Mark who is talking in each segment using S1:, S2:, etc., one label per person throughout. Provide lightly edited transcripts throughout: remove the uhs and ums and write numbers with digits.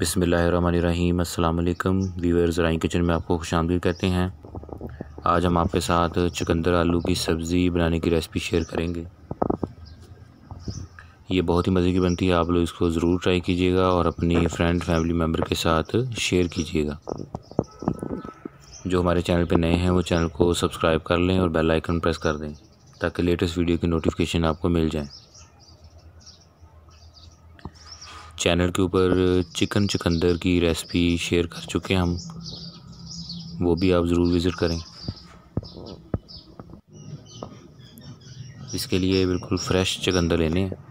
S1: बिस्मिल्लाहिर्रहमानिर्रहीम। अस्सलाम वालेकुम व्यूअर्स, राइन किचन में आपको खुशामदीद कहते हैं। आज हम आपके साथ चुकंदर आलू की सब्ज़ी बनाने की रेसिपी शेयर करेंगे। ये बहुत ही मज़े की बनती है। आप लोग इसको ज़रूर ट्राई कीजिएगा और अपनी फ्रेंड फैमिली मेम्बर के साथ शेयर कीजिएगा। जो हमारे चैनल पे नए हैं वो चैनल को सब्सक्राइब कर लें और बेल आइकन प्रेस कर दें ताकि लेटेस्ट वीडियो की नोटिफिकेशन आपको मिल जाए। चैनल के ऊपर चिकन चुकंदर की रेसिपी शेयर कर चुके हैं हम, वो भी आप ज़रूर विज़िट करें। इसके लिए बिल्कुल फ्रेश चुकंदर लेने हैं।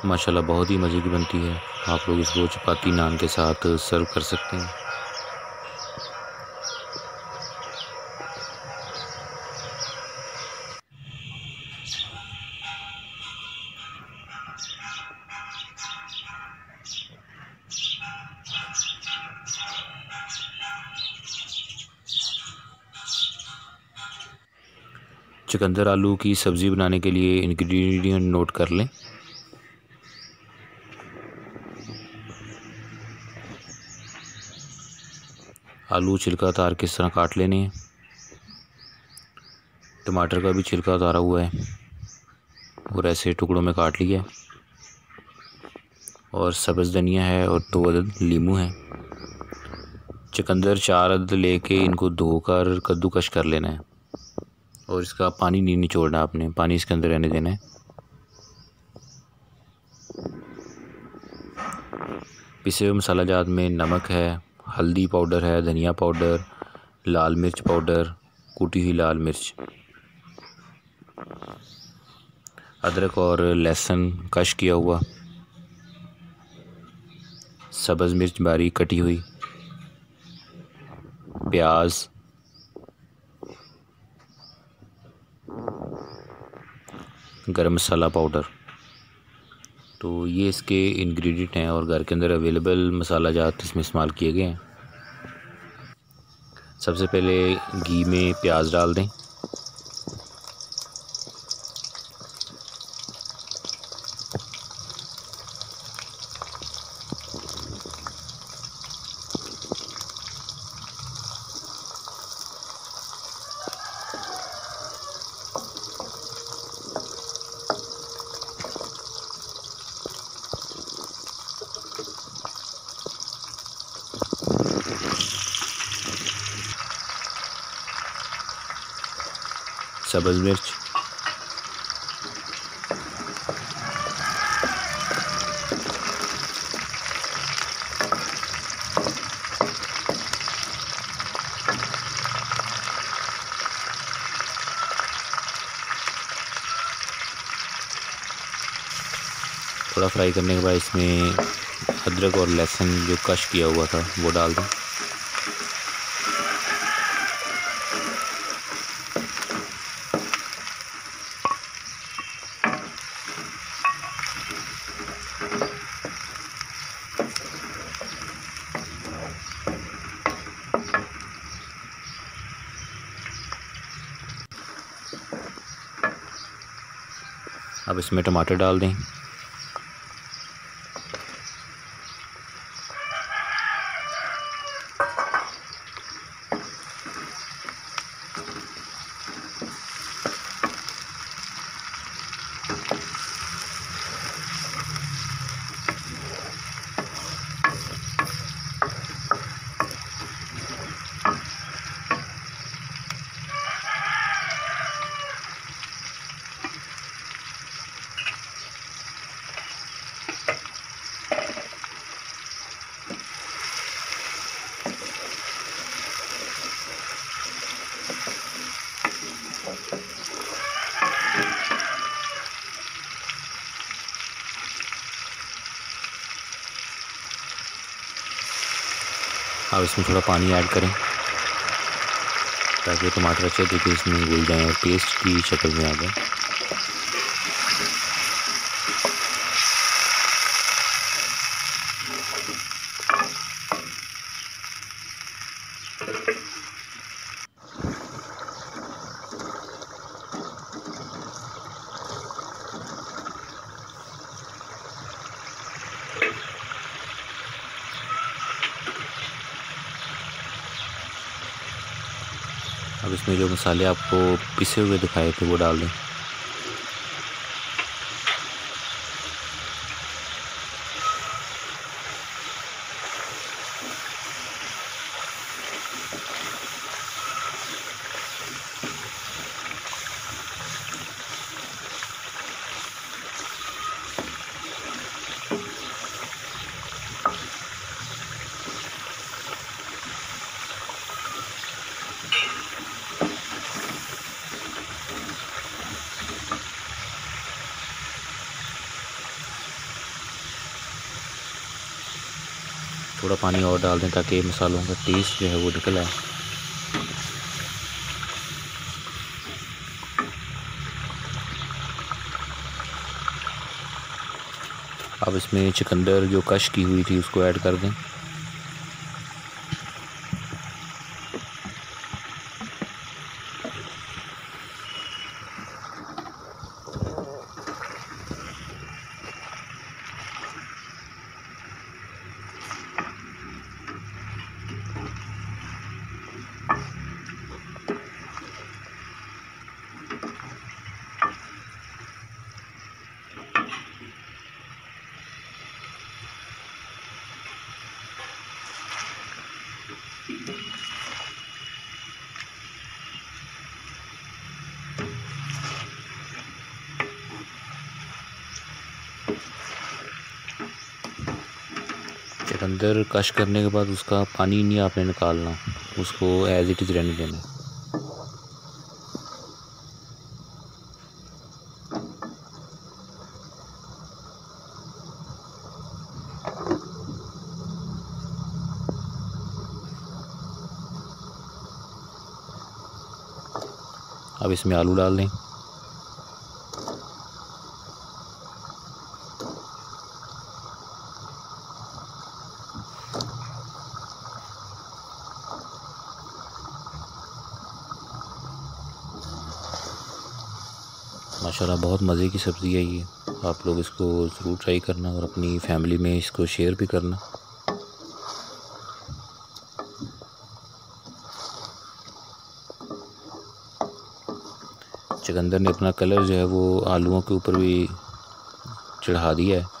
S1: माशाल्लाह बहुत ही मज़े की बनती है। आप लोग इसको चपाती नान के साथ सर्व कर सकते हैं। चुकंदर आलू की सब्ज़ी बनाने के लिए इंग्रेडिएंट नोट कर लें। आलू छिलका उतार के इस तरह काट लेने हैं। टमाटर का भी छिलका उतारा हुआ है और ऐसे टुकड़ों में काट लिया है। और सब्ज़ धनिया है और 2 अदद लीमू है। चुकंदर 4 अदद लेके इनको धोकर कद्दूकश कर लेना है और इसका पानी नहीं निचोड़ना, आपने पानी इसके अंदर रहने देना है। पिसे हुए मसाला जात में नमक है, हल्दी पाउडर है, धनिया पाउडर, लाल मिर्च पाउडर, कुटी हुई लाल मिर्च, अदरक और लहसुन कश किया हुआ, सब्ज़ मिर्च बारीक कटी हुई, प्याज, गरम मसाला पाउडर। तो ये इसके इंग्रेडिएंट हैं और घर के अंदर अवेलेबल मसाला जात इसमें इस्तेमाल किए गए हैं। सबसे पहले घी में प्याज डाल दें। सब्ज़ मिर्च, थोड़ा फ्राई करने के बाद इसमें अदरक और लहसुन जो कश किया हुआ था वो डाल दें। अब इसमें टमाटर डाल दें। अब इसमें थोड़ा पानी ऐड करें ताकि टमाटर अच्छे तरीके से इसमें घुल जाएँ और पेस्ट की शक्ल में आ जाए। अब इसमें जो मसाले आपको पिसे हुए दिखाए थे वो डाल दें। थोड़ा पानी और डाल दें ताकि मसालों का टेस्ट जो है वो निकल आए। अब इसमें चुकंदर जो कश की हुई थी उसको ऐड कर दें। चुकंदर कश करने के बाद उसका पानी नहीं आपने निकालना, उसको एज इट इज़ रहने देना। अब इसमें आलू डाल दें। माशाल्लाह बहुत मज़े की सब्ज़ी है ये। आप लोग इसको ज़रूर ट्राई करना और अपनी फैमिली में इसको शेयर भी करना। चुकंदर ने अपना कलर जो है वो आलूओं के ऊपर भी चढ़ा दिया है।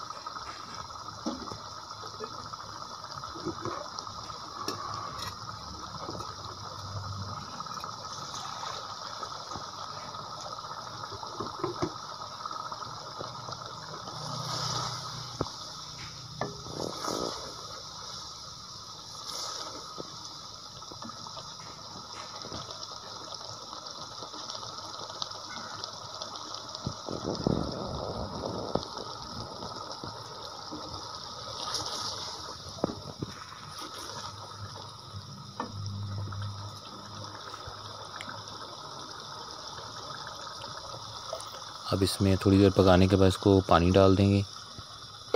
S1: अब इसमें थोड़ी देर पकाने के बाद इसको पानी डाल देंगे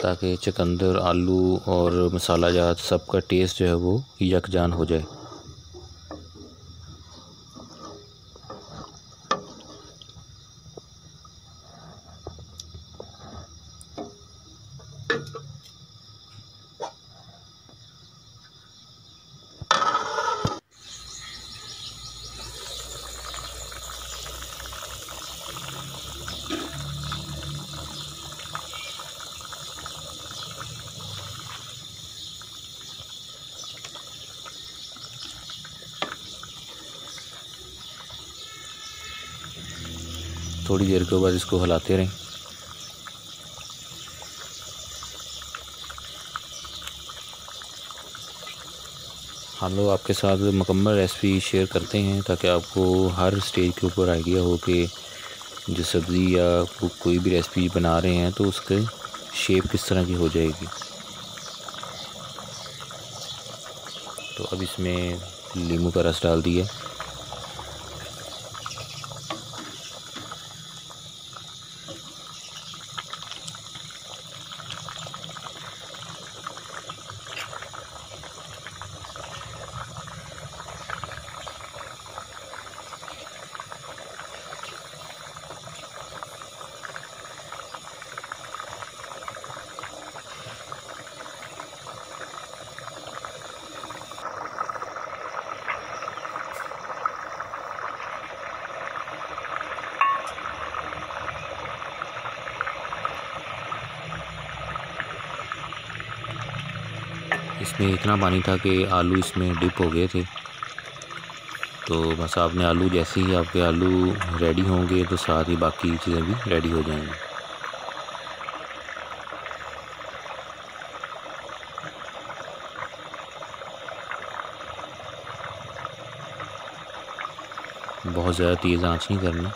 S1: ताकि चुकंदर, आलू और मसाला जात सबका टेस्ट जो है वो यकजान हो जाए। थोड़ी देर के बाद इसको हिलाते रहें। हम लोग आपके साथ मुकम्मल रेसिपी शेयर करते हैं ताकि आपको हर स्टेज के ऊपर आइडिया हो कि जो सब्ज़ी या कोई भी रेसिपी बना रहे हैं तो उसके शेप किस तरह की हो जाएगी। तो अब इसमें नींबू का रस डाल दिया। इसमें इतना पानी था कि आलू इसमें डिप हो गए थे। तो बस आपने आलू, जैसे ही आपके आलू रेडी होंगे तो साथ ही बाकी चीज़ें भी रेडी हो जाएंगी। बहुत ज़्यादा तेज़ आंच नहीं करनी।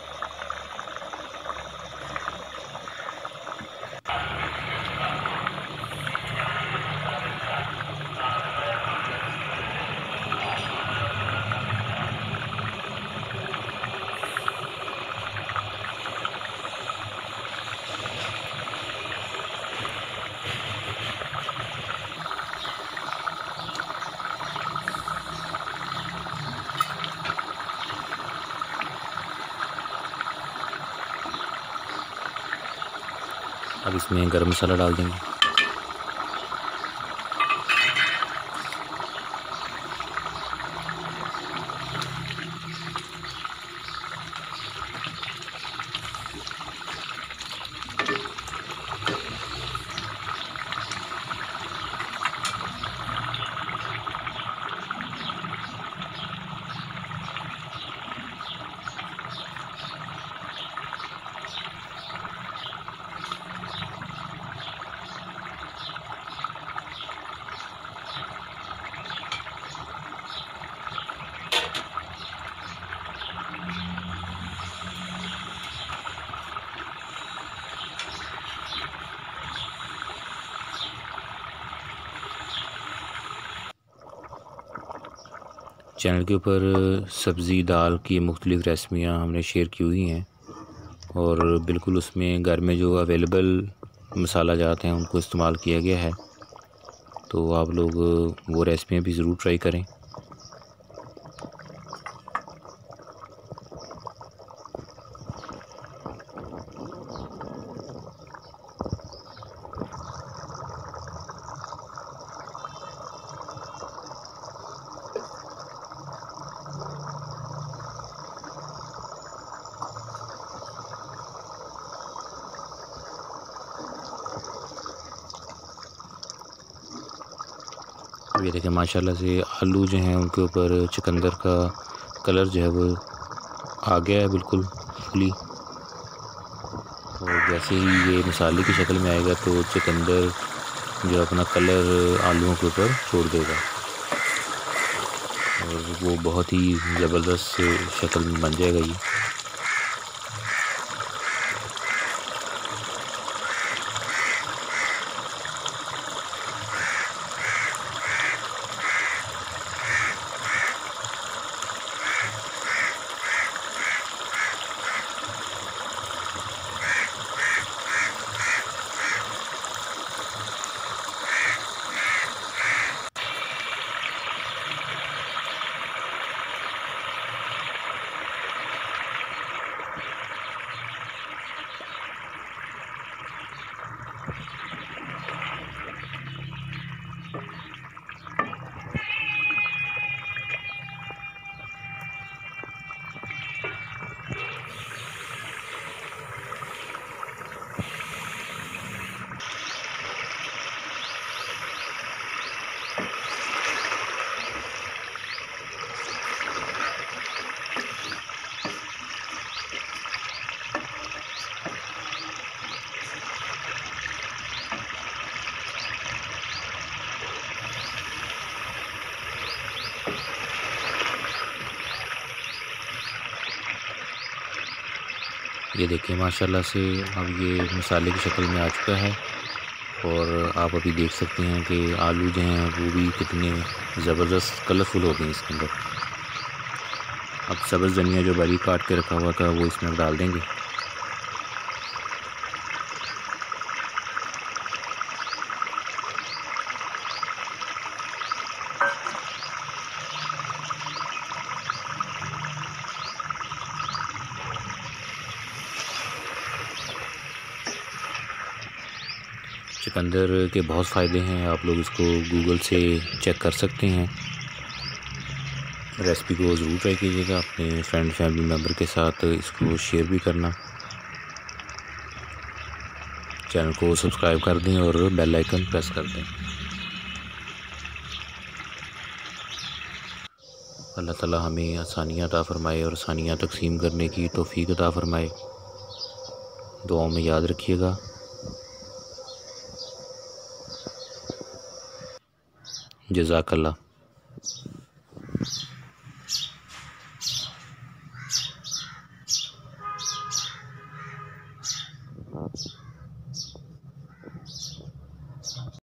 S1: अब इसमें गरम मसाला डाल देंगे। चैनल के ऊपर सब्ज़ी दाल की मुख्तलिफ़ रेसिपियाँ हमने शेयर की हुई हैं और बिल्कुल उसमें घर में जो अवेलेबल मसाला जाते हैं उनको इस्तेमाल किया गया है। तो आप लोग वो रेसिपियाँ भी ज़रूर ट्राई करें। ये देखें माशाल्लाह से आलू जो हैं उनके ऊपर चुकंदर का कलर जो है वो आ गया है बिल्कुल फुली। और जैसे ही ये मसाले की शक्ल में आएगा तो चुकंदर जो अपना कलर आलूओं के ऊपर छोड़ देगा और वो बहुत ही ज़बरदस्त शक्ल में बन जाएगा ये। ये देखिए माशाल्लाह से अब ये मसाले की शक्ल में आ चुका है और आप अभी देख सकते हैं कि आलू जो हैं वो भी कितने ज़बरदस्त कलरफुल हो गए इसके अंदर। अब सब्ज़ धनिया जो बारीक काट के रखा हुआ था वो इसमें डाल देंगे। चुकंदर के बहुत फ़ायदे हैं, आप लोग इसको गूगल से चेक कर सकते हैं। रेसिपी को ज़रूर ट्राई कीजिएगा, अपने फ्रेंड फैमिली मेम्बर के साथ इसको शेयर भी करना। चैनल को सब्सक्राइब कर दें और बेल आइकन प्रेस कर दें। अल्लाह ताला हमें आसानियाँ अता फ़रमाए और आसानियाँ तकसीम करने की तौफ़ीक अता फ़रमाए। दुआओं में याद रखिएगा। जज़ाकल्लाह।